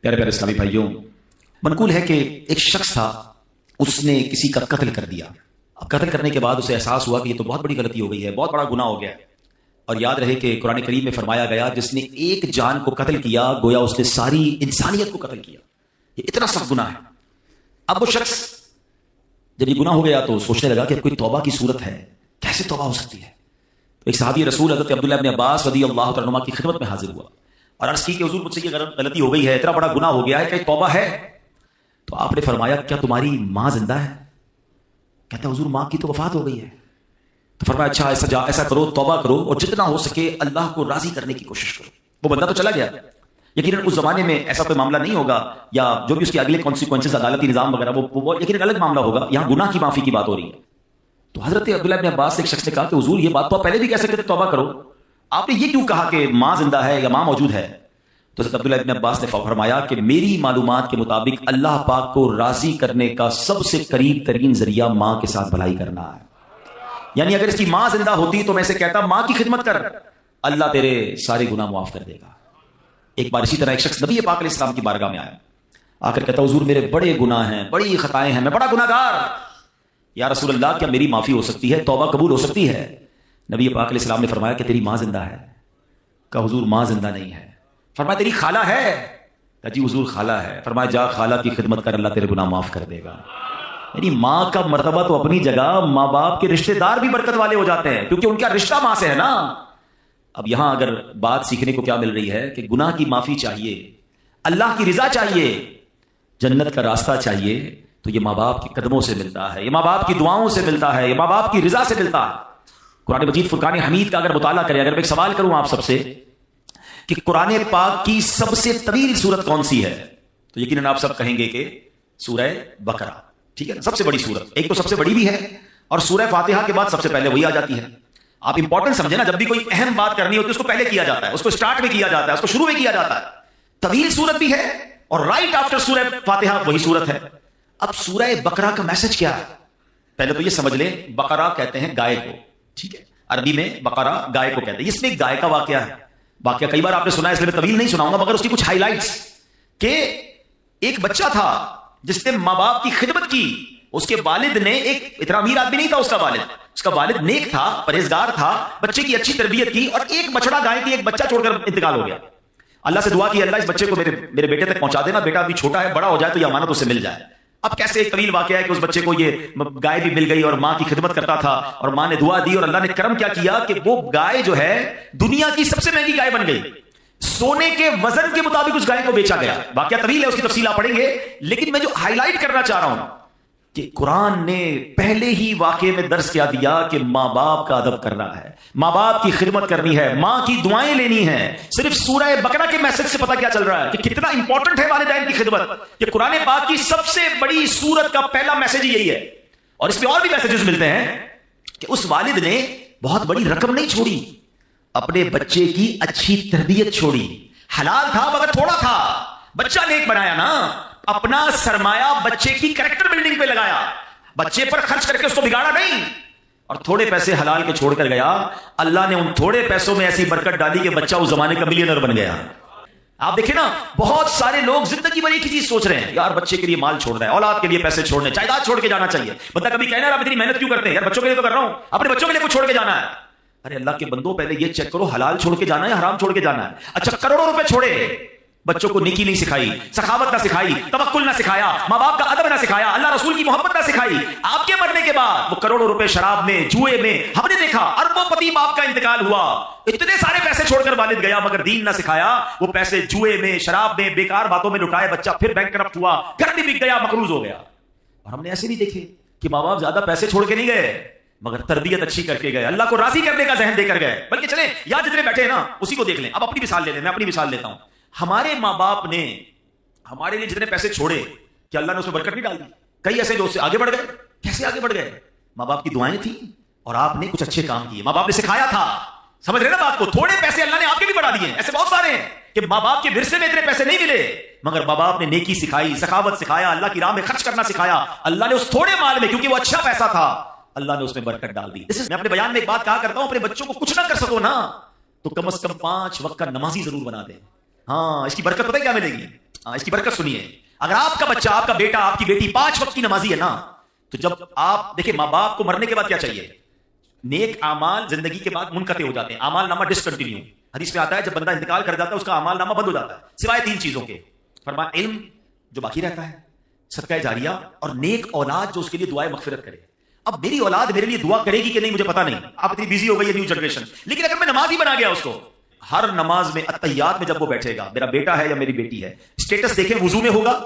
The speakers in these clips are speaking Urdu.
پیارے پیارے اسلامی بھائیوں، منقول ہے کہ ایک شخص تھا، اس نے کسی کا قتل کر دیا۔ اب قتل کرنے کے بعد اسے احساس ہوا کہ یہ تو بہت بڑی غلطی ہو گئی ہے، بہت بڑا گناہ ہو گیا ہے۔ اور یاد رہے کہ قرآن کریم میں فرمایا گیا جس نے ایک جان کو قتل کیا گویا اس نے ساری انسانیت کو قتل کیا۔ یہ اتنا سخت گناہ ہے۔ اب وہ شخص جب یہ گناہ ہو گیا تو سوچنے لگا کہ اب کوئی توبہ کی صورت ہے، کیسے توبہ ہو سکتی ہے؟ تو ایک صحابی رسول حضرت عبداللہ ابن عباس رضی اللہ تعالیٰ عنہ کی خدمت میں حاضر ہوا اور عرض کی کہ حضور مجھ سے یہ غلطی ہو گئی ہے، اتنا بڑا گناہ ہو گیا ہے کہ توبہ ہے؟ تو آپ نے فرمایا کیا تمہاری ماں زندہ ہے؟ کہتا حضور ماں کی تو وفات ہو گئی ہے۔ تو فرمایا اچھا ایسا کرو، توبہ کرو اور جتنا ہو سکے اللہ کو راضی کرنے کی کوشش کرو۔ وہ بندہ تو چلا گیا، یقیناً اس زمانے میں ایسا کوئی معاملہ نہیں ہوگا، یا جو بھی اس کے اگلے کانسیکوینسز عدالتی نظام وغیرہ وہ یقیناً الگ معاملہ ہوگا۔ یہاں گناہ کی معافی کی بات ہو رہی ہے۔ تو حضرت عبداللہ ابن عباس سے ایک شخص نے کہا کہ حضور یہ بات تو آپ پہلے بھی کہہ سکتے تھے توبہ کرو، آپ نے یہ کیوں کہا کہ ماں زندہ ہے یا ماں موجود ہے؟ تو حضرت عبداللہ ابن عباس نے فرمایا کہ میری معلومات کے مطابق اللہ پاک کو راضی کرنے کا سب سے قریب ترین ذریعہ ماں کے ساتھ بھلائی کرنا ہے۔ یعنی اگر اس کی ماں زندہ ہوتی تو میں سے کہتا ماں کی خدمت کر، اللہ تیرے سارے گناہ معاف کر دے گا۔ ایک بار اسی طرح ایک شخص نبی پاک علیہ السلام کی بارگاہ میں آیا، آ کر کہتا حضور میرے بڑے گناہ ہیں، بڑی خطائیں ہیں، میں بڑا گناہ گار، یا رسول اللہ کیا میری معافی ہو سکتی ہے، توبہ قبول ہو سکتی ہے؟ نبی پاک علیہ السلام نے فرمایا کہ تیری ماں زندہ ہے۔ کہا حضور ماں زندہ نہیں ہے۔ فرمایا تیری خالہ ہے؟ کہا جی حضور خالہ ہے۔ فرمایا جا خالہ کی خدمت کر، اللہ تیرے گناہ معاف کر دے گا۔ یعنی ماں کا مرتبہ تو اپنی جگہ، ماں باپ کے رشتہ دار بھی برکت والے ہو جاتے ہیں کیونکہ ان کا رشتہ ماں سے ہے نا۔ اب یہاں اگر بات سیکھنے کو کیا مل رہی ہے کہ گناہ کی معافی چاہیے، اللہ کی رضا چاہیے، جنت کا راستہ چاہیے، تو یہ ماں باپ کے قدموں سے ملتا ہے، یہ ماں باپ کی دعاؤں سے ملتا ہے، یہ ماں باپ کی رضا سے ملتا ہے۔ قرآن مجید فرقان حمید کا اگر مطالعہ کریں، اگر میں ایک سوال کروں آپ سب سے کہ قرآن پاک کی سب سے طویل سورت کون سی ہے، تو یقیناً آپ سب کہیں گے کہ سورہ بقرہ، ٹھیک ہے نا، سب سے بڑی سورت۔ ایک تو سب سے بڑی بھی ہے اور سورہ فاتحہ کے بعد سب سے پہلے وہی آ جاتی ہے۔ آپ امپورٹنٹ سمجھیں نا، جب بھی کوئی اہم بات کرنی ہوتی ہے اس کو پہلے کیا جاتا ہے، اس کو سٹارٹ میں کیا جاتا ہے، اس کو شروع میں کیا جاتا ہے۔ طویل سورت بھی ہے اور رائٹ آفٹر سورہ فاتحہ وہی سورت ہے۔ اب سورہ بقرہ کا میسج کیا ہے؟ پہلے تو یہ سمجھ لیں، بقرہ کہتے ہیں گائے کو، ٹھیک ہے، عربی میں بقرہ گائے کو کہتے ہیں۔ اس میں ایک گائے کا واقعہ ہے، واقعہ کئی بار آپ نے سنا ہے، اس لیے میں طویل نہیں سناؤں گا، مگر اس کی کچھ ہائی لائٹس کہ ایک بچہ تھا جس نے ماں باپ کی خدمت کی۔ اس کے والد نے، ایک اتنا امیر آدمی نہیں تھا اس کا والد نیک تھا، پرہیزگار تھا، بچے کی اچھی تربیت کی، اور ایک بچڑا گائے کی ایک بچہ چھوڑ کر انتقال ہو گیا۔ اللہ سے دعا کی اللہ اس بچے کو میرے بیٹے تک پہنچا دینا، بیٹا ابھی چھوٹا ہے، بڑا ہو جائے تو یہ امانت اس سے مل جائے۔ اب کیسے ایک طویل واقعہ ہے کہ اس بچے کو یہ گائے بھی مل گئی اور ماں کی خدمت کرتا تھا، اور ماں نے دعا دی اور اللہ نے کرم کیا کیا کہ وہ گائے جو ہے دنیا کی سب سے مہنگی گائے بن گئی۔ سونے کے وزن کے مطابق اس گائے کو بیچا گیا۔ واقعہ طویل ہے، اس کی تفصیل آپ پڑھیں گے، لیکن میں جو ہائی لائٹ کرنا چاہ رہا ہوں کہ قرآن نے پہلے ہی واقعے میں درس کیا دیا کہ ماں باپ کا ادب کرنا ہے، ماں باپ کی خدمت کرنی ہے، ماں کی دعائیں لینی ہیں۔ صرف سورہ بقرہ کے میسج سے پتہ کیا چل رہا ہے کہ کتنا امپورٹنٹ ہے والدین کی خدمت۔ کہ قرآن پاک کی سب سے بڑی سورت کا پہلا میسج یہی ہے، اور اس میں اور بھی میسجز ملتے ہیں کہ اس والد نے بہت بڑی رقم نہیں چھوڑی، اپنے بچے کی اچھی تربیت چھوڑی۔ حلال تھا مگر تھوڑا تھا، بچہ نیک بنایا نا، اپنا سرمایہ بچے کی کریکٹر بلڈنگ پہ لگایا، بچے پر خرچ کر کے اس کو بگاڑا نہیں، اور تھوڑے پیسے حلال کے چھوڑ کر گیا۔ اللہ نے ان تھوڑے پیسوں میں ایسی برکت ڈالی کہ بچہ اس زمانے کا ملینئر بن گیا۔ آپ دیکھیں نا، بہت سارے لوگ زندگی بھر ایک ہی چیز سوچ رہے ہیں، یار بچے کے لیے مال چھوڑنا ہے، اولاد کے لیے پیسے چھوڑنے، جائیداد چھوڑ کے جانا چاہیے۔ بندہ کبھی کہنا آپ اتنی محنت کیوں کرتے ہیں؟ یار بچوں کے لیے تو کر رہا ہوں، اپنے بچوں کے لیے کچھ چھوڑ کے جانا ہے۔ ارے اللہ کے بندوں، پہلے یہ چیک کرو حلال چھوڑ کے جانا ہے یا حرام چھوڑ کے جانا ہے؟ اچھا کروڑوں روپے چھوڑے، بچوں کو نیکی نہیں سکھائی، سخاوت نہ سکھائی، توکل نہ سکھایا، ماں باپ کا ادب نہ سکھایا، اللہ رسول کی محبت نہ سکھائی۔ آپ کے مرنے کے بعد وہ کروڑوں روپے شراب میں، جوئے میں، ہم نے دیکھا اربوں پتی باپ کا انتقال ہوا، اتنے سارے پیسے چھوڑ کر والد گیا مگر دین نہ سکھایا۔ وہ پیسے جوئے میں، شراب میں، بیکار باتوں میں لٹائے، بچہ پھر بینکرپٹ ہوا، گھر بھی بک گیا، مقروض ہو گیا۔ اور ہم نے ایسے بھی دیکھے کہ ماں باپ زیادہ پیسے چھوڑ کے نہیں گئے مگر تربیت اچھی کر کے گئے، اللہ کو راضی کرنے کا ذہن دے کر گئے۔ بلکہ چلیں یہاں جتنے بیٹھے ہیں نا اسی کو دیکھ لیں۔ اب اپنی مثال لے لیں، میں اپنی مثال لیتا ہوں۔ ہمارے ماں باپ نے ہمارے لیے جتنے پیسے چھوڑے، کیا اللہ نے اس میں برکت نہیں ڈال دی؟ کئی ایسے جو اس سے آگے بڑھ گئے۔ کیسے آگے بڑھ گئے؟ ماں باپ کی دعائیں تھیں اور آپ نے کچھ اچھے کام کیے، ماں باپ نے سکھایا تھا۔ سمجھ رہے نا بات کو؟ تھوڑے پیسے اللہ نے آپ کے بھی بڑھا دیے۔ ایسے بہت سارے ہیں کہ ماں باپ کے ورثے میں اتنے پیسے نہیں ملے مگر ماں باپ نے نیکی سکھائی، سخاوت سکھایا، اللہ کی راہ میں خرچ کرنا سکھایا۔ اللہ نے اس تھوڑے مال میں، کیونکہ وہ اچھا پیسہ تھا، اللہ نے اس میں برکت ڈال دی۔ میں اپنے بیان میں ایک بات کہا کرتا ہوں، اپنے بچوں کو کچھ نہ کر سکو نا تو کم از کم 5 وقت کا نمازی ضرور بنا دیں۔ ہاں، اس کی برکت پتہ ہے کیا ملے گی؟ اس کی برکت سنیے. اگر آپ کا بچہ، آپ کا بیٹا، آپ کی بیٹی 5 وقت کی نمازی ہے نا، تو جب آپ دیکھیں ماں باپ کو مرنے کے بعد کیا چاہیے؟ نیک اعمال زندگی کے بعد منقطع ہو جاتے ہیں، اعمال نامہ ڈسکنٹینیو. حدیث میں آتا ہے جب بندہ انتقال کر جاتا ہے اس کا اعمال نامہ بند ہو جاتا ہے سوائے 3 چیزوں کے. فرمایا علم جو باقی رہتا ہے، صدقہ جاریہ، اور نیک اولاد جو اس کے لیے دعائے مغفرت کرے. اب میری اولاد میرے لیے دعا کرے گی کہ نہیں مجھے پتا نہیں، آپ اتنی بیزی ہو گئی ہے نیو جنریشن، لیکن اگر میں نماز ہی بنا گیا اس کو، ہر نماز میں اتحیات میں جب وہ بیٹھے گا، میرا بیٹا ہے یا میری بیٹی ہے، اسٹیٹس دیکھیں، وضو میں ہوگا،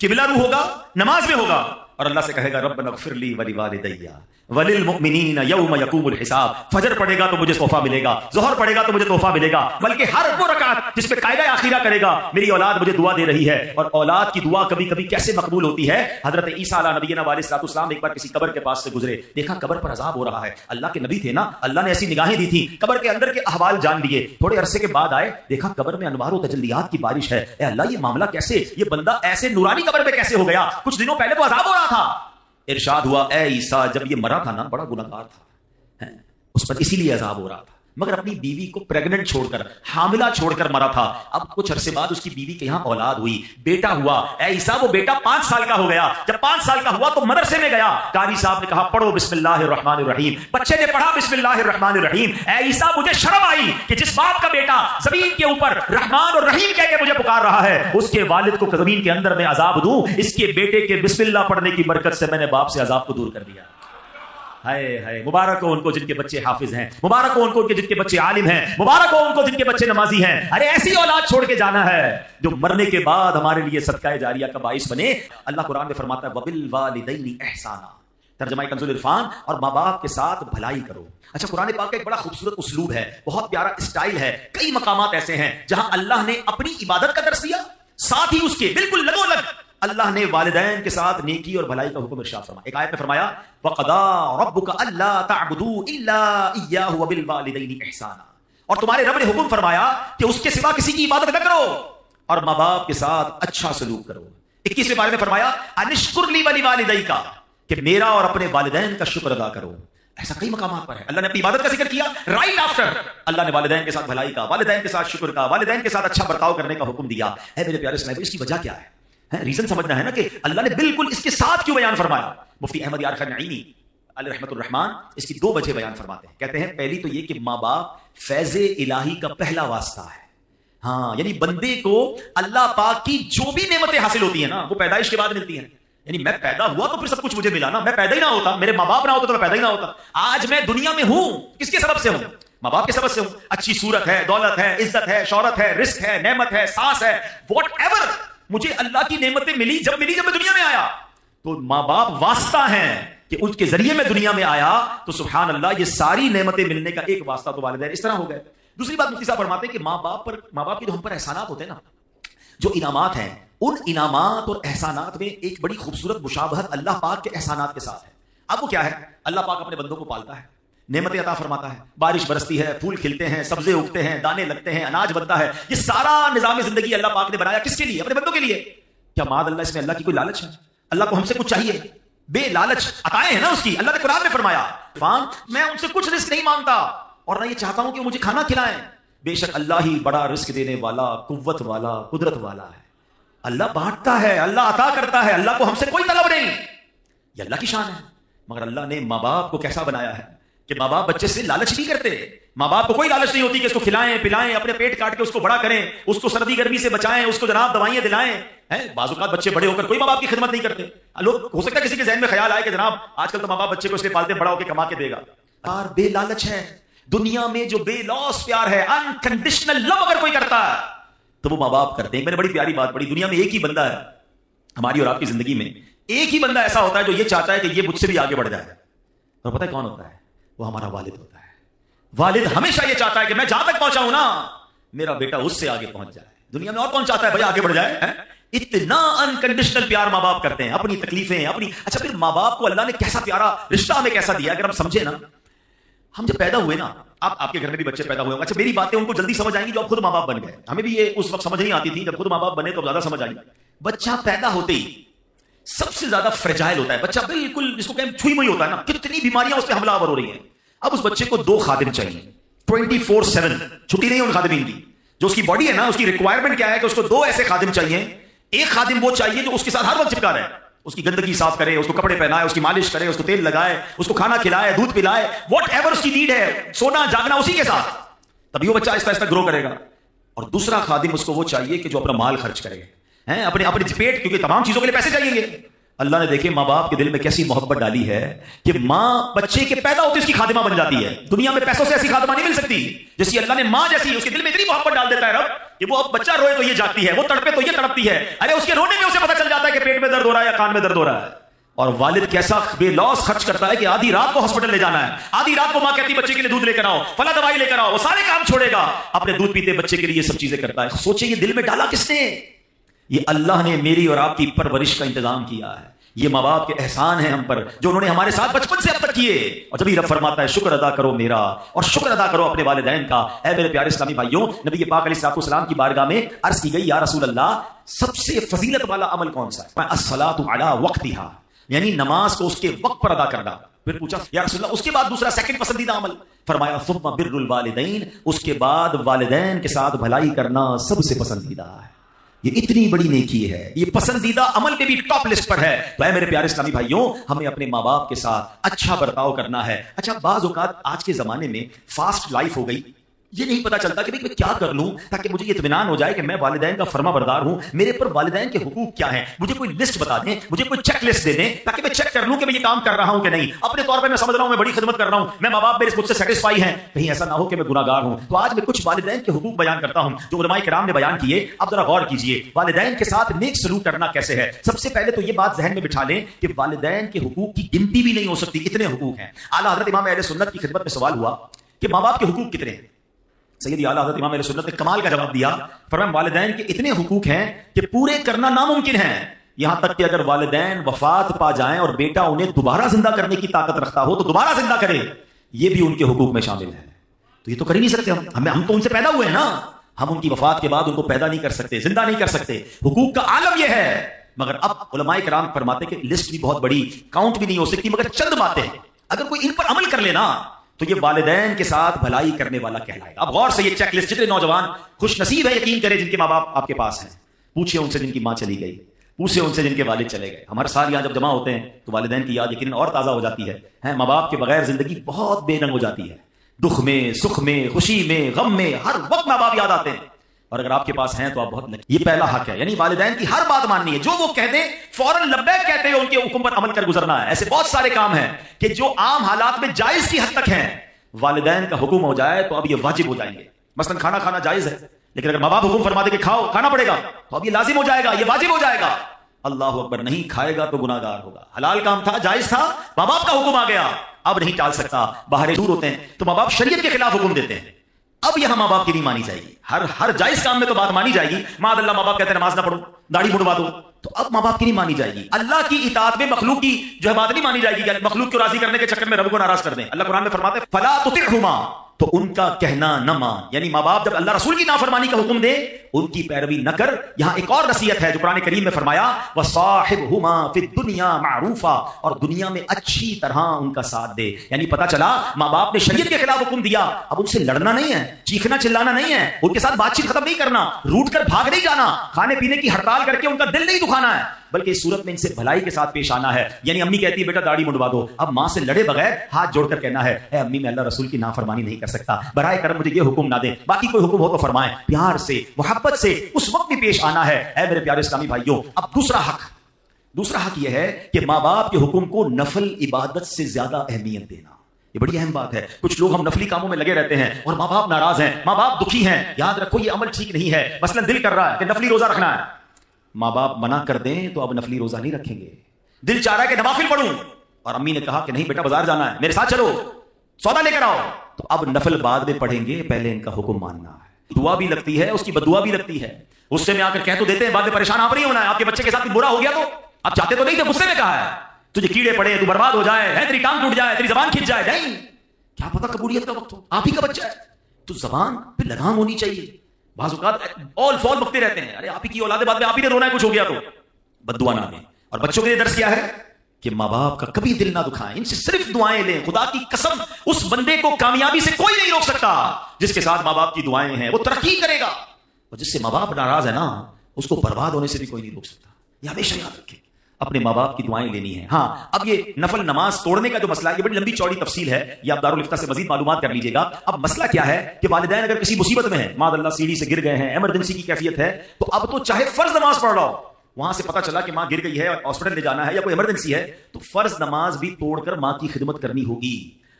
قبلہ رو ہوگا، نماز میں ہوگا، اور اللہ سے کہے گا ربنا اغفر لی ولوالدی وللمؤمنین یوم یقوم الحساب. فجر پڑھے گا تو مجھے تحفہ ملے گا، ظہر پڑھے گا تو مجھے تحفہ ملے گا، بلکہ ہر وہ رکعت جس پہ قاعدہ اخیرہ کرے گا میری اولاد مجھے دعا دے رہی ہے. اور اولاد کی دعا کبھی کبھی کیسے مقبول ہوتی ہے. حضرت عیسیٰ علیہ نبینا علیہ الصلوۃ والسلام ایک بار کسی قبر کے پاس سے گزرے، دیکھا قبر پر عذاب ہو رہا ہے. اللہ کے نبی تھے نا، اللہ نے ایسی نگاہیں دی تھی، قبر کے اندر کے احوال جان لیے. تھوڑے عرصے کے بعد آئے، دیکھا قبر میں انوار و تجلیات کی بارش ہے. اے اللہ یہ معاملہ کیسے، یہ بندہ ایسے نورانی قبر پہ کیسے ہو گیا؟ کچھ دنوں پہلے تو عذاب ہو رہا تھا. ارشاد ہوا اے عیسیٰ جب یہ مرا تھا نا بڑا گنہگار تھا، اس پر اسی لیے عذاب ہو رہا تھا، مگر اپنی بیوی کو پریگننٹ چھوڑ کر، حاملہ چھوڑ کر مرا تھا. اب کچھ عرصے بعد اس کی بیوی کے یہاں اولاد ہوئی، بیٹا ہوا. اے عیسیٰ وہ بیٹا 5 سال کا ہو گیا. جب 5 سال کا ہوا تو مدرسے میں گیا، قاری صاحب نے کہا پڑھو بسم اللہ الرحمن الرحیم. بچے نے پڑھا بسم اللہ الرحمن الرحیم. اے عیسیٰ مجھے شرم آئی کہ جس باپ کا بیٹا زمین کے اوپر رحمان اور رحیم کہہ کے مجھے پکار رہا ہے، اس کے والد کو زمین کے اندر میں عذاب دوں. اس کے بیٹے کے بسم اللہ پڑھنے کی برکت سے میں نے باپ سے عذاب کو دور کر دیا. ہائے ہائے، مبارک ہو ان کو جن کے بچے حافظ ہیں، مبارک ہو ان کو جن کے بچے عالم ہیں، مبارک ہو ان کو جن کے بچے نمازی ہیں. ارے ایسی اولاد چھوڑ کے جانا ہے جو مرنے کے بعد ہمارے لیے صدقہ جاریہ کا باعث بنے. اللہ قرآن میں فرماتا ہے وبالوالدین احسانا، ترجمہ کنز العرفان، اور ماں باپ کے ساتھ بھلائی کرو. اچھا قرآن پاک کا ایک بڑا خوبصورت اسلوب ہے، بہت پیارا اسٹائل ہے. کئی مقامات ایسے ہیں جہاں اللہ نے اپنی عبادت کا درس دیا، ساتھ ہی اس کے بالکل لگو لگ اللہ نے والدین کے ساتھ نیکی اور بھلائی کا حکم ارشاد فرمایا. ایک آیت میں فرمایا وَقَضَىٰ رَبُّكَ أَلَّا تَعْبُدُوا إِلَّا إِيَّاهُ وَبِالْوَالِدَيْنِ إِحْسَانًا، اور تمہارے رب نے حکم فرمایا کہ اس کے سوا کسی کی عبادت نہ کرو اور ماں باپ کے ساتھ اچھا سلوک کرو. 21ویں بارے میں فرمایا أَنِ اشْكُرْ لِي وَلِوَالِدَيْكَ، کہ میرا اور اپنے والدین کا شکر ادا کرو. ایسا کئی مقامات پر ہے اللہ نے اپنی عبادت کا ذکر کیا، رائٹ آفٹر اللہ نے والدین کے ساتھ بھلائی کا، والدین کے ساتھ شکر کا، والدین کے ساتھ اچھا برتاؤ کرنے کا حکم دیا. ہے میرے پیارے اسلامی، اس کی وجہ کیا ہے؟ ریزن سمجھنا ہے نا کہ اللہ نے بالکل اس کے ساتھ کیوں بیان فرمایا. مفتی احمد یار خان نعیمی علیہ رحمۃ الرحمان اس کی 2 وجہ بیان فرماتے ہیں. کہتے ہیں پہلی تو یہ کہ ماں باپ فیض الہی کا پہلا واسطہ ہے. ہاں یعنی بندے کو اللہ پاک کی جو بھی نعمتیں حاصل ہوتی ہیں نا وہ پیدائش کے بعد ملتی ہیں. یعنی میں پیدا ہوا تو پھر سب کچھ مجھے ملا نا، میں پیدا ہی نہ ہوتا، میرے ماں باپ نہ ہوتا تو میں پیدا ہی نہ ہوتا. آج میں دنیا میں ہوں کس کے سبب سے ہوں؟ ماں باپ کے سبب سے ہوں. اچھی صورت ہے، دولت ہے، عزت ہے، شہرت ہے، رزق ہے، نعمت ہے، سانس ہے، واٹ ایور مجھے اللہ کی نعمتیں ملی جب میں دنیا میں آیا. تو ماں باپ واسطہ ہیں کہ اس کے ذریعے میں دنیا میں آیا. تو سبحان اللہ یہ ساری نعمتیں ملنے کا ایک واسطہ تو والدین اس طرح ہو گئے. دوسری بات مفتی صاحب فرماتے ہیں کہ ماں باپ کے جو ہم پر احسانات ہوتے ہیں نا، جو انعامات ہیں، ان انعامات اور احسانات میں ایک بڑی خوبصورت مشابہت اللہ پاک کے احسانات کے ساتھ ہے. اب وہ کیا ہے؟ اللہ پاک اپنے بندوں کو پالتا ہے، نعمتیں عطا فرماتا ہے، بارش برستی ہے، پھول کھلتے ہیں، سبزے اگتے ہیں، دانے لگتے ہیں، اناج بنتا ہے. یہ سارا نظام زندگی اللہ پاک نے بنایا کس کے لیے؟ اپنے بندوں کے لیے. کیا معاذ اللہ اس میں اللہ کی کوئی لالچ ہے؟ اللہ کو ہم سے کچھ چاہیے؟ بے لالچ عطائیں ہیں نا اس کی. اللہ نے قرآن میں فرمایا میں ان سے کچھ رزق نہیں مانگتا اور نہ یہ چاہتا ہوں کہ وہ مجھے کھانا کھلائیں. بے شک اللہ ہی بڑا رزق دینے والا، قوت والا، قدرت والا ہے. اللہ بانٹتا ہے، اللہ عطا کرتا ہے، اللہ کو ہم سے کوئی طلب نہیں. یہ اللہ کی شان ہے. مگر اللہ نے ماں باپ کو کیسا بنایا ہے کہ ماں باپ بچے سے لالچ نہیں کرتے. ماں باپ کو کوئی لالچ نہیں ہوتی کہ اس کو کھلائیں پلائیں، اپنے پیٹ کاٹ کے اس کو بڑا کریں، اس کو سردی گرمی سے بچائیں، اس کو جناب دوائیں دلائیں. بعض اوقات بچے بڑے ہو کر کوئی ماں باپ کی خدمت نہیں کرتے. لوگ ہو سکتا ہے کسی کے ذہن میں خیال آئے کہ جناب آج کل تو ماں باپ بچے کو اس لیے پالتے ہیں بڑا ہو کے کما کے دے گا. یار بے لالچ ہے. دنیا میں جو بے لوس پیار ہے، انکنڈیشنل لو اگر کوئی کرتا ہے تو وہ ماں باپ کرتے ہیں. میں نے بڑی پیاری بات پڑھی، دنیا میں ایک ہی بندہ ہے ہماری اور آپ کی زندگی میں، ایک ہی بندہ ایسا ہوتا ہے جو یہ چاہتا ہے کہ یہ مجھ سے بھی آگے بڑھ جائے. اور پتہ ہے کون ہوتا ہے؟ وہ ہمارا والد ہوتا ہے. والد ہمیشہ یہ چاہتا ہے کہ میں جہاں تک پہنچا ہوں نا میرا بیٹا اس سے آگے پہنچ جائے. دنیا میں اور کون چاہتا ہے بھائی آگے بڑھ جائے؟ اتنا انکنڈیشنل پیار ماں باپ کرتے ہیں، اپنی تکلیفیں اپنی. اچھا پھر ماں باپ کو اللہ نے کیسا پیارا رشتہ ہمیں کیسا دیا اگر ہم سمجھے نا. ہم جب پیدا ہوئے نا، آپ کے گھر میں بھی بچے پیدا ہوئے. اچھا میری باتیں ان کو جلدی سمجھ آئیں گی جو آپ خود ماں باپ بن گئے. ہمیں بھی یہ اس وقت سمجھ نہیں آتی تھی، جب خود ماں باپ بنے تو زیادہ سمجھ آئی. بچہ پیدا ہوتے ہی سب سے زیادہ فریجائل ہوتا ہے بچہ، بالکل جس کو کہیں چھوئی موئی ہوتا ہے نا، کتنی بیماریاں اس پہ حملہ آور ہو رہی ہیں. اب اس بچے کو 2 خادم چاہیے 24/7، چھٹی نہیں ہے ان خادمین کی. جو اس کی باڈی ہے نا اس کی ریکوائرمنٹ کیا ہے کہ اس کو 2 ایسے خادم چاہیے ایک خادم وہ چاہیے جو اس کے ساتھ ہر وقت چپکا رہے، اس کی گندگی صاف کرے، اس کو کپڑے پہنائے، اس کی مالش کرے، اس کو تیل لگائے، اس کو کھانا کھلائے، دودھ پلائے، واٹ ایور اس کی نیڈ ہے، سونا جاگنا اسی کے ساتھ، تبھی وہ بچہ آہستہ آہستہ گرو کرے گا. اور دوسرا خادم اس کو وہ چاہیے کہ جو اپنا مال خرچ کرے، اپنے پیٹ، کیونکہ تمام چیزوں کے لیے پیسے چاہیے گے. اللہ نے دیکھے ماں باپ کے دل میں کیسی محبت ڈالی ہے کہ ماں بچے کے پیدا ہوتے اس کی خادمہ بن جاتی ہے. دنیا میں پیسوں سے ایسی خادمہ نہیں مل سکتی جیسی اللہ نے ماں جیسی، اس کے دل میں اتنی محبت ڈال دیتا ہے رب کہ وہ اب بچہ روئے تو یہ جاگتی ہے، وہ تڑپے تو یہ تڑپتی ہے. ارے اس کے رونے میں اسے پتہ چل جاتا ہے کہ پیٹ میں درد ہو رہا ہے یا کان میں درد ہو رہا ہے. اور والد کیسا بے لوس خرچ کرتا ہے کہ آدھی رات کو ہاسپٹل لے جانا ہے، آدھی رات کو ماں کہتی ہے بچے کے لیے دودھ لے کر آؤ، فلاں دوائی لے کر آؤ، وہ سارے کام چھوڑے گا، اپنے دودھ پیتے بچے کے لیے یہ سب چیزیں کرتا ہے. سوچیں یہ دل میں ڈالا کس نے؟ یہ اللہ نے میری اور آپ کی پرورش کا انتظام کیا ہے. یہ ماں باپ کے احسان ہیں ہم پر جو انہوں نے ہمارے ساتھ بچپن سے اب تک کیے. اور جبھی رب فرماتا ہے شکر ادا کرو میرا اور شکر ادا کرو اپنے والدین کا. اے میرے پیارے اسلامی بھائیوں، نبی پاک علیہ الصلوۃ والسلام کی بارگاہ میں عرض کی گئی، یا رسول اللہ سب سے فضیلت والا عمل کون سا ہے؟ الصلاۃ علی وقتہا، یعنی نماز کو اس کے وقت پر ادا کرنا. پھر پوچھا یا رسول اللہ اس کے بعد دوسرا سیکنڈ پسندیدہ عمل؟ فرمایا ثم بر الوالدین، اس کے بعد والدین کے ساتھ بھلائی کرنا سب سے پسندیدہ ہے. یہ اتنی بڑی نیکی ہے، یہ پسندیدہ عمل میں بھی ٹاپ لسٹ پر ہے. تو اے میرے پیارے اسلامی بھائیوں، ہمیں اپنے ماں باپ کے ساتھ اچھا برتاؤ کرنا ہے. اچھا بعض اوقات آج کے زمانے میں فاسٹ لائف ہو گئی، یہ نہیں پتا چلتا کہ میں کیا کر لوں تاکہ مجھے اطمینان ہو جائے کہ میں والدین کا فرما بردار ہوں. میرے پر والدین کے حقوق کیا ہیں؟ مجھے کوئی لسٹ بتا دیں، مجھے کوئی چیک لسٹ دے دیں تاکہ میں چیک کر لوں کہ میں یہ کام کر رہا ہوں کہ نہیں. اپنے طور پہ میں سمجھ رہا ہوں میں بڑی خدمت کر رہا ہوں، میں ماں باپ میرے مجھ سے سیٹسفائی ہیں، کہیں ایسا نہ ہو کہ میں گناہ گار ہوں. تو آج میں کچھ والدین کے حقوق بیان کرتا ہوں جو علماء کرام نے بیان کیے. اب ذرا غور کیجئے والدین کے ساتھ نیک سلوک کرنا کیسے ہے. سب سے پہلے تو یہ بات ذہن میں بٹھا لیں کہ والدین کے حقوق کی گنتی بھی نہیں ہو سکتی، اتنے حقوق ہیں. اعلیٰ حضرت امام اہل سنت کی خدمت میں سوال ہوا کہ ماں باپ کے حقوق کتنے ہیں؟ سیدی اعلیٰ حضرت امام اہل سنت نے کمال کا جواب دیا. فرمایا والدین کے اتنے حقوق ہیں کہ پورے کرنا ناممکن ہے. یہاں تک کہ اگر والدین وفات پا جائیں اور بیٹا انہیں دوبارہ زندہ کرنے کی طاقت رکھتا ہو تو دوبارہ زندہ کرے، یہ بھی ان کے حقوق میں شامل ہے. تو یہ تو کر ہی نہیں سکتے ہم تو ان سے پیدا ہوئے ہیں نا، ہم ان کی وفات کے بعد ان کو پیدا نہیں کر سکتے، زندہ نہیں کر سکتے. حقوق کا عالم یہ ہے. مگر اب علماء کرام فرماتے کہ لسٹ بھی بہت بڑی، کاؤنٹ بھی نہیں ہو سکتی، مگر چند باتیں اگر کوئی ان پر عمل کر لینا تو یہ والدین کے ساتھ بھلائی کرنے والا کہلائے گا. اب غور سے یہ چیک لسٹ، جتنے نوجوان خوش نصیب ہے یقین کریں جن کے ماں باپ آپ کے پاس ہیں، پوچھیں ان سے جن کی ماں چلی گئی، پوچھیں ان سے جن کے والد چلے گئے. ہمارے ساتھ یہاں جب جمع ہوتے ہیں تو والدین کی یاد یقیناً اور تازہ ہو جاتی ہے. ماں باپ کے بغیر زندگی بہت بے رنگ ہو جاتی ہے، دکھ میں، سکھ میں، خوشی میں، غم میں، ہر وقت ماں باپ یاد آتے ہیں. اور اگر آپ کے پاس ہیں تو آپ بہت لکی. یہ پہلا حق ہے، یعنی والدین کی ہر بات ماننی ہے. جو وہ کہہ دیں فوراً لبیک کہتے ہیں، ان کے حکم پر عمل کر گزرنا ہے. ایسے بہت سارے کام ہیں کہ جو عام حالات میں جائز کی حد تک ہیں، والدین کا حکم ہو جائے تو اب یہ واجب ہو جائیں گے. مثلا کھانا کھانا جائز ہے، لیکن اگر ماں باپ حکم فرما دے کہ کھاؤ، کھانا پڑے گا، تو اب یہ لازم ہو جائے گا، یہ واجب ہو جائے گا. اللہ اکبر، نہیں کھائے گا تو گناہ گار ہوگا. حلال کام تھا، جائز تھا، ماں باپ کا حکم آ گیا، اب نہیں ٹال سکتا. باہر دور ہوتے ہیں تو ماں باپ شریعت کے خلاف حکم دیتے ہیں، اب یہاں ماں باپ کی نہیں مانی جائے گی. ہر جائز کام میں تو بات مانی جائے گی. معاذ اللہ ماں باپ کہتے ہیں نماز نہ پڑھو، داڑھی منڈوا دو، تو اب ماں باپ کی نہیں مانی جائے گی. اللہ کی اطاعت میں مخلوق کی جو ہے بات نہیں مانی جائے گی. مخلوق کو راضی کرنے کے چکر میں رب کو ناراض کر دیں. اللہ قرآن میں فرماتے ہیں فلا تطعهما، تو ان کا کہنا نہ مان. یعنی ماں باپ جب اللہ رسول کی نافرمانی کا حکم دے ان کی پیروی نہ کر. یہاں ایک اور نصیحت ہے جو قرآن کریم میں فرمایا وصاحبهما فی الدنیا معروفا، اور دنیا میں اچھی طرح ان کا ساتھ دے. یعنی پتہ چلا ماں باپ نے شریعت کے خلاف حکم دیا، اب ان سے لڑنا نہیں ہے، چیخنا چلانا نہیں ہے، ان کے ساتھ بات چیت ختم نہیں کرنا، روٹ کر بھاگ نہیں جانا، کھانے پینے کی ہڑتال کر کے ان کا دل نہیں دکھانا ہے، بلکہ اس صورت میں ان سے بھلائی کے ساتھ پیش آنا ہے. یعنی امی کہتی ہے بیٹا داڑھی منڈوا دو، اب ماں سے لڑے بغیر ہاتھ جوڑ کر کہنا ہے اے امی میں اللہ رسول کی نافرمانی نہیں کر سکتا، برائے کرم مجھے یہ حکم نہ دیں، باقی کوئی حکم ہو تو فرمائیں. پیار سے، محبت سے اس وقت بھی پیش آنا ہے. اے میرے پیارے اسلامی بھائیوں، اب دوسرا حق یہ ہے کہ ماں باپ کے حکم کو نفل عبادت سے زیادہ اہمیت دینا. یہ بڑی اہم بات ہے. کچھ لوگ ہم نفلی کاموں میں لگے رہتے ہیں اور ماں باپ ناراض ہیں، ماں باپ دکھی ہیں. یاد رکھو یہ عمل ٹھیک نہیں ہے. مثلا دل کر رہا ہے کہ نفلی روزہ رکھنا ہے، ماں باپ منع کر دیں تو اب نفلی روزہ نہیں رکھیں گے. دل چاہ رہا ہے کہ نوافل پڑھوں اور امی نے کہا کہ نہیں بیٹا بازار جانا ہے، میرے ساتھ چلو، سودا لے کر آؤ، تو اب نفل بعد میں پڑھیں گے، پہلے ان کا حکم ماننا ہے. دعا بھی لگتی ہے، اس کی بددعا بھی لگتی ہے. غصے میں آ کر کہہ تو دیتے ہیں، بعد میں پریشان آپ نہیں ہونا ہے. آپ کے بچے کے ساتھ برا ہو گیا تو آپ چاہتے تو نہیں تھے، غصے میں کہا ہے تجھے کیڑے پڑے، تو برباد ہو جائے، تیری ٹانگ ٹوٹ جائے، تیری زبان کھنچ جائے. نہیں، کیا پتا قبولیت کا وقت ہو، آپ ہی کا بچہ ہے، تو زبان پہ لگام ہونی چاہیے. بعض اوقات آل فال بکتے رہتے ہیں، ارے آپ ہی کی اولاد بعد میں آپ ہی نے رونا ہے، کچھ ہو گیا تو بددعا نہ دیں. اور بچوں کے لیے درس کیا ہے کہ ماں باپ کا کبھی دل نہ دکھائیں، ان سے صرف دعائیں لیں. خدا کی قسم اس بندے کو کامیابی سے کوئی نہیں روک سکتا جس کے ساتھ ماں باپ کی دعائیں ہیں. وہ ترقی کرے گا. اور جس سے ماں باپ ناراض ہے نا، اس کو برباد ہونے سے بھی کوئی نہیں روک سکتا. یہ ہمیشہ یاد رکھیں. اپنے ماں باپ کی دعائیں لینی ہیں. ہاں اب یہ نفل نماز توڑنے کا جو مسئلہ ہے یہ بڑی لمبی چوڑی تفصیل ہے, یہ آپ دارالفتہ سے مزید معلومات کر لیجیے گا. اب مسئلہ کیا ہے کہ والدین اگر کسی مصیبت میں ہیں, معاذ اللہ سیڑھی سے گر گئے ہیں, ایمرجنسی کی کیفیت ہے, تو اب تو چاہے فرض نماز پڑھ رہا ہو, وہاں سے پتا چلا کہ ماں گر گئی ہے اور ہاسپٹل لے جانا ہے یا کوئی ایمرجنسی ہے, تو فرض نماز بھی توڑ کر ماں کی خدمت کرنی ہوگی.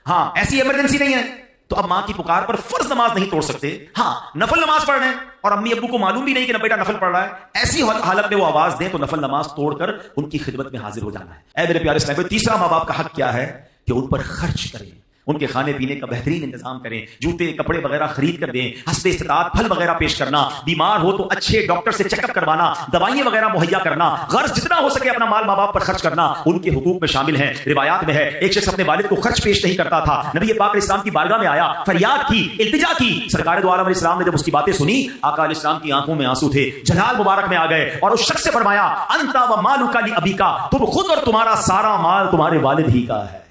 ہاں ایسی ایمرجنسی نہیں ہے تو اب ماں کی پکار پر فرض نماز نہیں توڑ سکتے. ہاں نفل نماز پڑھ رہے ہیں اور امی ابو کو معلوم بھی نہیں کہ بیٹا نفل پڑھ رہا ہے, ایسی حالت میں وہ آواز دیں تو نفل نماز توڑ کر ان کی خدمت میں حاضر ہو جانا ہے. اے میرے پیارے اسلامی, تیسرا ماں باپ کا حق کیا ہے کہ ان پر خرچ کریں, ان کے کھانے پینے کا بہترین انتظام کریں, جوتے کپڑے وغیرہ خرید کر دیں, حسب استطاعت پھل وغیرہ پیش کرنا, بیمار ہو تو اچھے ڈاکٹر سے چیک اپ کروانا, دوائیاں وغیرہ مہیا کرنا, غرض جتنا ہو سکے اپنا مال ماں باپ پر خرچ کرنا ان کے حقوق میں شامل ہے. روایات میں ہے ایک شخص اپنے والد کو خرچ پیش نہیں کرتا تھا, نبی پاک علیہ السلام کی بارگاہ میں آیا, فریاد کی, التجا کی. سرکار دو عالم علیہ السلام نے جب اس کی باتیں سنی, آقا علیہ السلام کی آنکھوں میں آنسو تھے, جلال مبارک میں آ گئے اور اس شخص سے فرمایا انت و مالک لابیکا, تم خود اور تمہارا سارا مال تمہارے والد ہی کا ہے.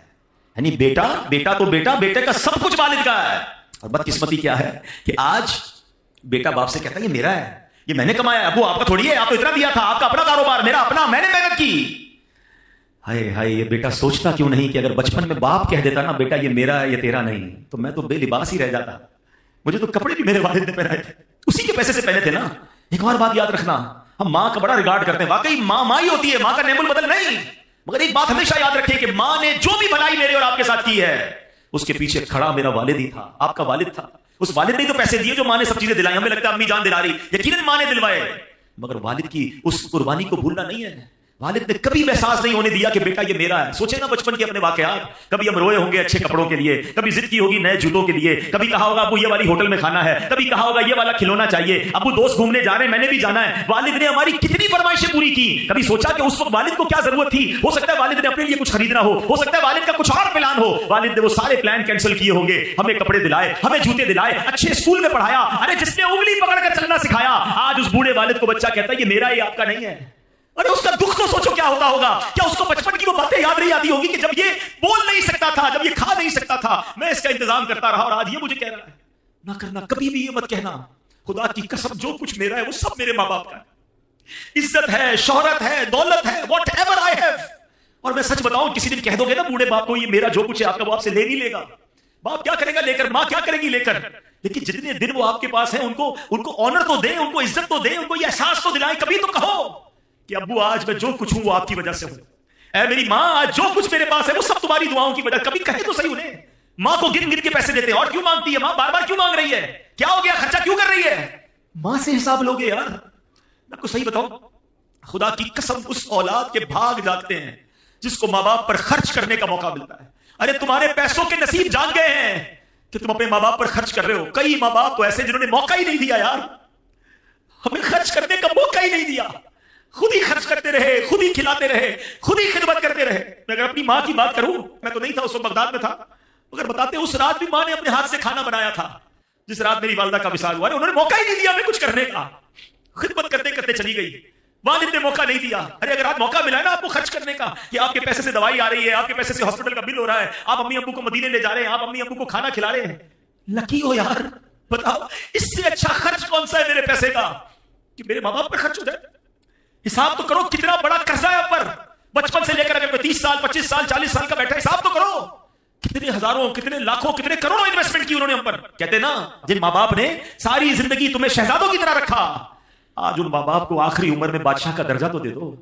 یعنی بیٹا تو بیٹا, بیٹے کا سب کچھ والد کا ہے. اور بدقسمتی کیا ہے کہ آج بیٹا باپ سے کہتا ہے یہ میرا ہے, یہ میں نے کمایا ہے, ابو آپ کا تھوڑی ہے, آپ کو اتنا دیا تھا, آپ کا اپنا کاروبار, میرا اپنا, میں نے محنت کی. ہائے ہائے, یہ بیٹا سوچتا کیوں نہیں کہ اگر بچپن میں باپ کہہ دیتا نا بیٹا یہ میرا ہے یہ تیرا نہیں, تو میں تو بے لباس ہی رہ جاتا. مجھے تو کپڑے بھی میرے والد نے پہنائے تھے, اسی کے پیسے سے پہنے تھے نا. ایک اور بات یاد رکھنا, ہم ماں کا بڑا ریگارڈ کرتے ہیں, واقعی ماں ہی ہوتی ہے, ماں کا نعم البدل نہیں. مگر ایک بات ہمیشہ یاد رکھیں کہ ماں نے جو بھی بھلائی میرے اور آپ کے ساتھ کی ہے اس کے پیچھے کھڑا میرا والد ہی تھا, آپ کا والد تھا. اس والد نے تو پیسے دیے جو ماں نے سب چیزیں دلائی. ہمیں لگتا ہے امی جان دلا رہی, یقیناً ماں نے دلوائے, مگر والد کی اس قربانی کو بھولنا نہیں ہے. والد نے کبھی احساس نہیں ہونے دیا کہ بیٹا یہ میرا ہے. سوچے نا بچپن کے اپنے واقعات, کبھی ہم روئے ہوں گے اچھے کپڑوں کے لیے, کبھی ضد کی ہوگی نئے جوتوں کے لیے, کبھی کہا ہوگا ابو یہ والی ہوٹل میں کھانا ہے, کبھی کہا ہوگا یہ والا کھلونا چاہیے, ابو دوست گھومنے جا رہے ہیں میں نے بھی جانا ہے. والد نے ہماری کتنی فرمائشیں پوری کی. کبھی سوچا کہ اس وقت والد کو کیا ضرورت تھی, ہو سکتا ہے والد نے اپنے لیے کچھ خریدنا ہو سکتا ہے والد کا کچھ اور پلان ہو, والد نے وہ سارے پلان کینسل کیے ہوں گے, ہمیں کپڑے دلائے, ہمیں جوتے دلائے, اچھے اسکول میں پڑھایا. ارے جس نے انگلی پکڑ کر چلنا سکھایا, آج اس بوڑھے والد کو بچہ کہتا ہے یہ میرا ہے آپ کا نہیں ہے. ارے اس کا دکھ تو سوچو کیا ہوتا ہوگا. کیا اس کو بچپن کی وہ باتیں یاد نہیں آتی ہوگی کہ جب یہ بول نہیں سکتا تھا, جب یہ کھا نہیں سکتا تھا, میں اس کا انتظام کرتا رہا اور آج یہ مجھے کہہ رہا ہے. نہ کرنا, کبھی بھی یہ مت کہنا خدا کی قسم جو کچھ میرا ہے وہ سب میرے ماں باپ کا ہے. عزت ہے, شہرت ہے, دولت ہے, واٹ ایور آئی ہیو. اور میں سچ بتاؤں کسی دن کہہ دو گے نا بوڑھے باپ کو یہ میرا جو کچھ ہے آپ کا وہ آپ سے لے نہیں لے گا. باپ کیا کرے گا لے کر, ماں کیا کرے گی لے کر, لیکن جتنے دن وہ آپ کے پاس ہیں ان کو آنر تو دیں, ان کو عزت تو دیں, ان کو یہ احساس تو دلائیں. کبھی تو کہو کہ ابو آج میں جو کچھ ہوں وہ آپ کی وجہ سے ہوں, اے میری ماں آج جو کچھ میرے پاس ہے وہ سب تمہاری دعاؤں کی وجہ. کبھی کہے تو صحیح انہیں. ماں کو گن گن کے پیسے دیتے ہیں, اور کیوں مانگتی ہے ماں, بار بار کیوں مانگ رہی ہے, کیا ہو گیا, خرچہ کیوں کر رہی ہے. ماں سے حساب لوگے یار. میں کو صحیح بتاؤں, خدا کی قسم اس اولاد کے بھاگ جاگتے ہیں جس کو ماں باپ پر خرچ کرنے کا موقع ملتا ہے. ارے تمہارے پیسوں کے نصیب جاگ گئے ہیں کہ تم اپنے ماں باپ پر خرچ کر رہے ہو. کئی ماں باپ تو ایسے جنہوں نے موقع ہی نہیں دیا یار, ہمیں خرچ کرنے کا موقع ہی نہیں دیا. خود ہی خرچ کرتے رہے, خود ہی کھلاتے رہے, خود ہی خدمت کرتے رہے. میں اگر اپنی ماں کی بات کروں, میں تو نہیں تھا اس وقت, بغداد میں تھا, مگر بتاتے اس رات بھی ماں نے اپنے ہاتھ سے کھانا بنایا تھا جس رات میری والدہ کا وصال ہوا. انہوں نے موقع ہی نہیں دیا ہمیں کچھ کرنے کا, خدمت کرتے کرتے چلی گئی. والد نے موقع نہیں دیا. ارے اگر آپ موقع ملا ہے نا آپ کو خرچ کرنے کا, کہ آپ کے پیسے سے دوائی آ رہی ہے, آپ کے پیسے سے ہاسپٹل کا بل ہو رہا ہے, آپ امی ابو کو مدینے لے جا رہے ہیں, آپ امی ابو کو کھانا کھلا رہے ہیں, لکی ہو یار. بتاؤ اس سے اچھا خرچ کون سا ہے میرے پیسے کا کہ میرے ماں باپ پر خرچ ہو جائے. حساب تو کرو کتنا بڑا قرضہ ہے آپ پر, بچپن سے لے کر اگر کوئی 30 سال 25 سال 40 سال کا بیٹھا, حساب تو کرو کتنے ہزاروں, کتنے لاکھوں, کتنے کروڑوں انویسٹمنٹ کی انہوں نے ہم پر. کہتے نا جن ماں باپ نے ساری زندگی تمہیں شہزادوں کی طرح رکھا, آج ان ماں باپ کو آخری عمر میں بادشاہ کا درجہ تو دے دو,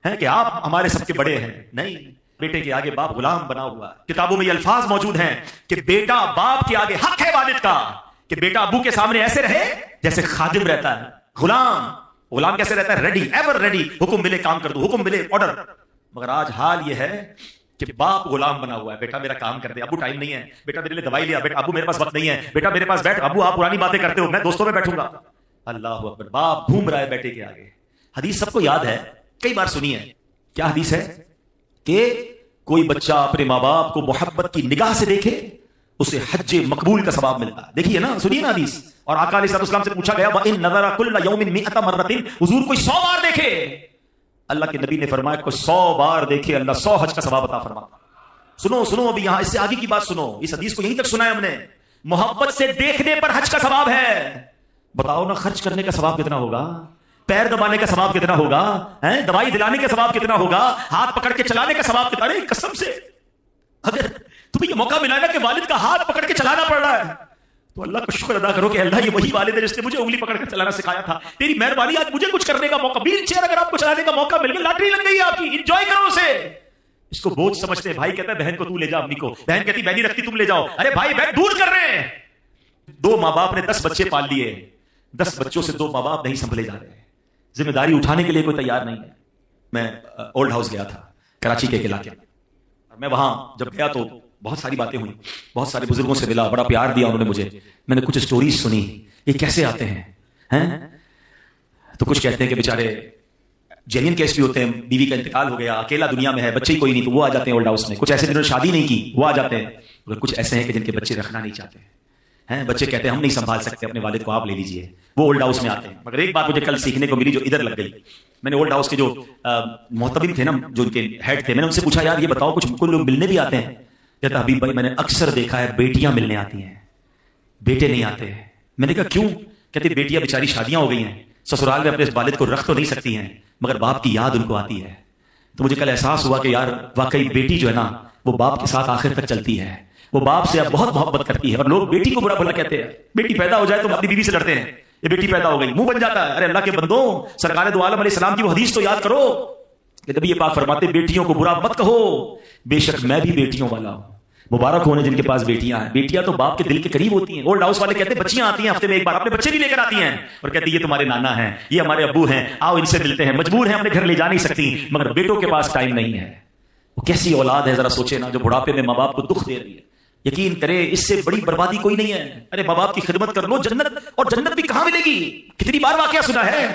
ہے کہ آپ ہمارے سب کے بڑے ہیں. نہیں, بیٹے کے آگے باپ غلام بنا ہوا. کتابوں میں یہ الفاظ موجود ہیں کہ بیٹا باپ کے آگے حق ہے والد کا, کہ بیٹا ابو کے سامنے ایسے رہے جیسے خادم رہتا ہے. غلام کیسے رہتا ہے, ریڈی, ایور ریڈی, حکم ملے کام کر دو, حکم ملے آرڈر. مگر آج حال یہ ہے کہ باپ غلام بنا ہوا ہے. بیٹا میرا کام کر دے, ابو ٹائم نہیں ہے, بیٹا میرے لیے دوائی لیا, بیٹا ابو میرے پاس وقت نہیں ہے, بیٹا میرے پاس بیٹھ, ابو آپ پرانی باتیں کرتے ہو, میں دوستوں میں بیٹھوں گا. اللہ اکبر, باپ گھوم رہا ہے بیٹے کے آگے. حدیث سب کو یاد ہے, کئی بار سنی ہے. کیا حدیث ہے کہ کوئی بچہ اپنے ماں باپ کو محبت کی نگاہ سے دیکھے اسے حج مقبول کا ثواب ملتا ہے. دیکھیے نا, سنیے نا حدیث. اور آقا علیہ السلام سے پوچھا گیا وَإِن نَظَرَ كُلَّ يَوْمٍ 100 مَرَّةٍ, حضور کوئی 100 بار دیکھے. اللہ کے نبی نے فرمایا کوئی 100 بار دیکھے اللہ 100 حج کا ثواب عطا فرماتا. سنو ابھی یہاں اس سے آگے کی بات سنو. اس حدیث کو یہیں تک سنا ہے ہم نے. محبت سے دیکھنے پر حج کا ثواب ہے. بتاؤ نا خرچ کرنے کا ثواب کتنا ہوگا. پیر دبانے کا ثواب کتنا ہوگا, دوائی دلانے کا ثواب کتنا ہوگا, ہاتھ پکڑ کے چلانے کا ثواب کتنا. ارے قسم سے اگر تمہیں یہ موقع ملا نا کہ والد کا ہاتھ پکڑ کے چلانا پڑ رہا ہے تو اللہ کا شکر ادا کرو کہ اللہ یہ وہی والد ہے جس نے مجھے انگلی پکڑ کر چلانا سکھایا تھا. تیری مہربانی آج مجھے کچھ کرنے کا موقع, ویل چیئر اگر آپ کو چلانے کا موقع مل گیا, لاٹری لگ گئی آپ کی, انجوائے کرو اسے. اس کو بوجھ سمجھتے ہیں. بھائی کہتا ہے بہن کو تو لے جا امی کو, بہن کہتی میں نہیں رکھتی تم لے جاؤ. ارے بھائی بہن دور کر رہے ہیں. 2 ماں باپ نے 10 بچے پال لیے, 10 بچوں سے 2 ماں باپ نہیں سنبھلے جا رہے, ذمہ داری اٹھانے کے لیے کوئی تیار نہیں ہے. میں اولڈ ہاؤس گیا تھا کراچی کے علاقے میں, میں وہاں جب گیا تو بہت ساری باتیں ہوئی, بہت سارے بزرگوں سے ملا, بڑا پیار دیا انہوں نے مجھے. میں نے کچھ سٹوریز سنی, یہ کیسے آتے ہیں تو کچھ کہتے ہیں کہ بیچارے جینین کیس بھی ہوتے ہیں, بیوی کا انتقال ہو گیا, اکیلا دنیا میں ہے, بچے ہی کوئی نہیں, تو وہ آ جاتے ہیں اولڈ ہاؤس میں. کچھ ایسے جنہوں نے شادی نہیں کی وہ آ جاتے ہیں, مگر کچھ ایسے ہیں کہ جن کے بچے رکھنا نہیں چاہتے ہیں. بچے کہتے ہیں ہم نہیں سنبھال سکتے اپنے والد کو, آپ لے لیجئے. وہ اولڈ ہاؤس میں آتے ہیں. مگر ایک بات مجھے کل سیکھنے کو ملی جو ادھر لگ گئی. میں نے اولڈ ہاؤس کے جو محتمم تھے نا, جو ان کے ہیڈ تھے, میں نے ان سے پوچھا یار یہ بتاؤ کچھ لوگ ملنے بھی آتے ہیں؟ کہتا حبیب بھائی میں نے اکثر دیکھا ہے بیٹیاں ملنے آتی ہیں, بیٹے نہیں آتے. میں نے کہا کیوں؟ کہتے بیٹیاں بیچاری شادیاں ہو گئی ہیں, سسرال میں اپنے والد کو رکھ تو نہیں سکتی ہیں, مگر باپ کی یاد ان کو آتی ہے. تو مجھے کل احساس ہوا کہ یار واقعی بیٹی جو ہے نا وہ باپ کے ساتھ آخر تک چلتی ہے, وہ باپ سے اب بہت محبت کرتی ہے. اور لوگ بیٹی کو برا بھلا کہتے ہیں, بیٹی پیدا ہو جائے تو اپنی بیوی سے لڑتے ہیں, یہ بیٹی پیدا ہو گئی, منہ بن جاتا ہے. ارے اللہ کے بندوں, سرکار دو عالم علیہ السلام کی وہ حدیث تو یاد کرو کہ نبی پاک فرماتے بیٹیوں کو برا مت کہو, بے شک میں بھی بیٹیوں والا ہوں. مبارک ہونے جن کے پاس بیٹیاں ہیں. بیٹیاں تو باپ کے دل کے قریب ہوتی ہیں. اولڈ ہاؤس والے کہتے ہیں بچیاں آتی ہیں ہفتے میں ایک بار, اپنے بچے بھی لے کر آتی ہیں اور کہتی ہیں یہ تمہارے نانا ہیں, یہ ہمارے ابو ہیں, آؤ ان سے ملتے ہیں. مجبور ہیں, اپنے گھر لے جا نہیں سکتی, مگر بیٹوں کے پاس ٹائم نہیں ہے. وہ کیسی اولاد ہے ذرا سوچے نا, جو بڑھاپے میں ماں باپ کو دکھ دے رہی ہے. یقین کرے اس سے بڑی بربادی کوئی نہیں ہے. ارے ماں باپ کی خدمت کر لو, جنت, اور جنت بھی کہاں ملے گی. کتنی بار واقعہ سنا ہے,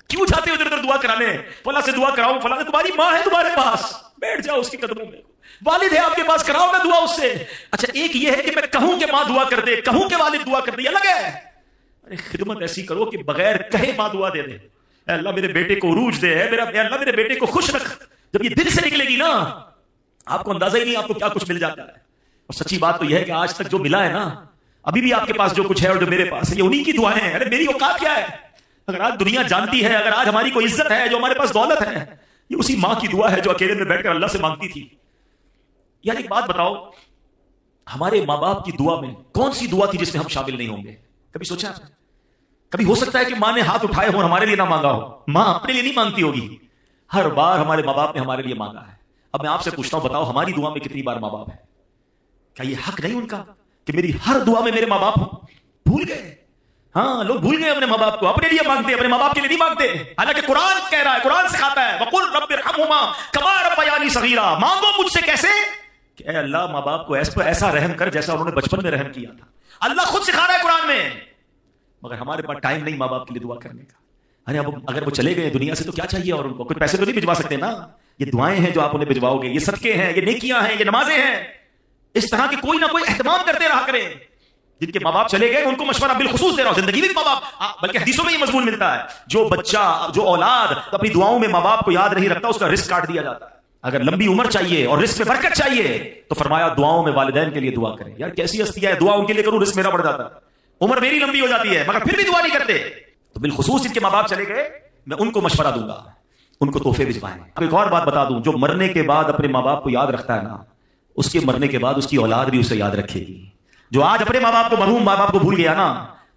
کیوں جاتے ہو ادھر ادھر دعا کرانے, فلاں سے دعا کراؤ, فلاں سے, تمہاری ماں ہے تمہارے پاس, بیٹھ جاؤ اس کے قدموں میں. والد ہے آپ کے پاس, کراؤ نا دعا اس سے. اچھا ایک یہ ہے کہ میں کہوں کہ ماں دعا کر دے, کہوں کہ والد دعا کر دے, یہ الگ ہے. ارے خدمت ایسی کرو کہ بغیر کہے ماں دعا دے دے. اے اللہ میرے بیٹے کو عروج دے, اے اللہ میرے بیٹے کو خوش رکھ. جب یہ دل سے نکلے گی نا, آپ کو اندازہ ہی نہیں آپ کو کیا کچھ مل جاتا ہے. اور سچی بات تو یہ ہے کہ آج تک جو ملا ہے نا, ابھی بھی آپ کے پاس جو کچھ ہے اور جو میرے پاس ہے, یہ انہی کی دعائیں ہیں. ارے میری اوقات کیا ہے؟ اگر آج دنیا جانتی ہے, اگر آج ہماری کوئی عزت ہے, جو ہمارے پاس دولت ہے, یہ اسی ماں کی دعا ہے جو اکیلے میں بیٹھ کر اللہ سے مانگتی تھی. یار ایک بات بتاؤ, ہمارے ماں باپ کی دعا میں کون سی دعا تھی جس میں ہم شامل نہیں ہوں گے؟ کبھی سوچا؟ کبھی ہو سکتا ہے کہ ماں نے ہاتھ اٹھائے ہوں, ہمارے لیے نہ مانگا ہو. ماں اپنے لیے نہیں مانگتی ہوگی, ہر بار ہمارے ماں باپ نے ہمارے لیے مانگا ہے. اب میں آپ سے پوچھتا ہوں, بتاؤ ہماری دعا میں کتنی بار ماں باپ ہے؟ کیا یہ حق نہیں ان کا کہ میری ہر دعا میں میرے ماں باپ ہوں؟ بھول گئے. ہاں لوگ بھول گئے اپنے ماں باپ کو, اپنے لیے مانگتے, اپنے ماں باپ کے لیے نہیں مانگتے. حالانکہ قرآن کہہ رہا ہے, قرآن سکھاتا ہے, وَقُلْ رَبِّ ارْحَمْهُمَا كَمَا رَبَّيَانِي صَغِيرًا. مانگو مجھ سے کیسے کہ اے اللہ ماں باپ کو ایسا رحم کر جیسا انہوں نے بچپن میں رحم کیا تھا. اللہ خود سکھا رہا ہے قرآن میں, مگر ہمارے پاس ٹائم نہیں ماں باپ کے لیے دعا کرنے کا. ارے اب اگر وہ چلے گئے دنیا سے تو کیا چاہیے, اور ان کو کچھ پیسے تو نہیں بھجوا سکتے نا. یہ دعائیں ہیں جو آپ انہیں بھجواؤ گے, یہ صدقے ہیں, یہ نیکیاں ہیں, یہ نمازیں ہیں. اس طرح کے کوئی نہ کوئی اہتمام کرتے رہا کریں. جن کے ماں باپ چلے گئے ان کو مشورہ بالخصوص دے رہا ہوں, زندگی میں ماں باپ, بلکہ حدیثوں میں یہ مضمون ملتا ہے, جو بچہ, جو اولاد اپنی دعاؤں میں ماں باپ کو یاد نہیں رکھتا, اس کا رزق کاٹ دیا جاتا ہے. اگر لمبی عمر چاہیے اور رزق میں برکت چاہیے تو فرمایا دعاؤں میں والدین کے لیے دعا کریں. یار کیسی ہستی ہے, دعا ان کے لیے کروں, رزق میرا بڑھ جاتا ہے, عمر میری لمبی ہو جاتی ہے, مگر پھر بھی دعا نہیں کرتے. تو بالخصوص جن کے ماں باپ چلے گئے میں ان کو مشورہ دوں گا, ان کو تحفے بھجوائیں. اب ایک اور بات بتا دوں, جو مرنے کے بعد اپنے ماں باپ کو یاد رکھتا ہے نا, اس کے مرنے کے بعد اس کی اولاد بھی اسے یاد رکھے گی. جو آج اپنے ماں باپ کو, مرحوم ماں باپ کو بھول گیا نا,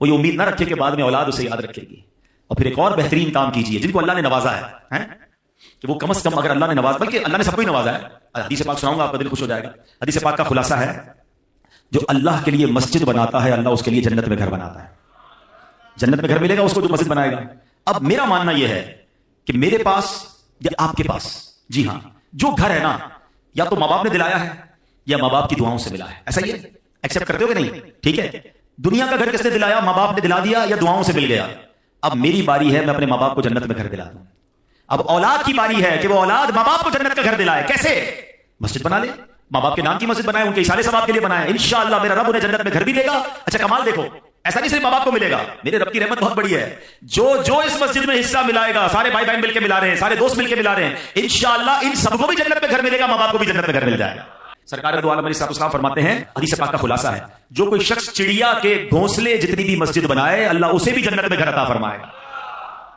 وہ یہ امید نہ رکھے کہ بعد میں اولاد اسے یاد رکھے گی. اور پھر ایک اور بہترین کام کیجیے, جن کو اللہ نے نوازا ہے کہ وہ کم از کم, اگر اللہ نے نوازا, بلکہ اللہ نے سب کو ہی نوازا ہے. حدیث پاک سناؤں گا, آپ کا دل خوش ہو جائے گا. حدیث پاک کا خلاصہ ہے, جو اللہ کے لیے مسجد بناتا ہے, اللہ اس کے لیے جنت میں گھر بناتا ہے. جنت میں گھر ملے گا اس کو جو مسجد بنائے گا. اب میرا ماننا یہ ہے کہ میرے پاس یا آپ کے پاس, جی ہاں, جو گھر ہے نا, یا تو ماں باپ نے دلایا ہے یا ماں باپ کی دعاؤں سے ملا ہے. ایسا ہی ہے, ایکسپٹ کرتے ہو کہ نہیں؟ ٹھیک ہے, دنیا کا گھر کس نے دلایا؟ ماں باپ نے دلا دیا یا دعاؤں سے مل گیا. اب میری باری ہے, میں اپنے ماں باپ کو جنت میں گھر دلا دوں. اب اولاد کی باری ہے کہ وہ اولاد ماں باپ کو جنت کا گھر دلائے. کیسے؟ مسجد بنا لے, ماں باپ کے نام کی مسجد بنائے, ان کے اشارے ثواب کے لیے بنائے. انشاءاللہ میرا رب انہیں جنت میں گھر بھی دے گا. اچھا کمال دیکھو, ایسا نہیں صرف ماں باپ کو ملے گا, میرے رب کی رحمت بہت بڑی ہے. جو اس مسجد میں حصہ ملائے گا, سارے بھائی بہن مل کے ملا رہے ہیں, سارے دوست مل کے ملا رہے ہیں, انشاءاللہ ان سب کو بھی جنت میں گھر ملے گا, ماں باپ کو بھی جنت میں گھر مل جائے گا. سرکار دو عالم علیہ السلام فرماتے ہیں, حدیث پاک کا خلاصہ ہے, جو کوئی شخص چڑیا کے گھونسلے جتنی بھی مسجد بنائے, اللہ اسے بھی جنت میں گھر عطا فرمائے گا.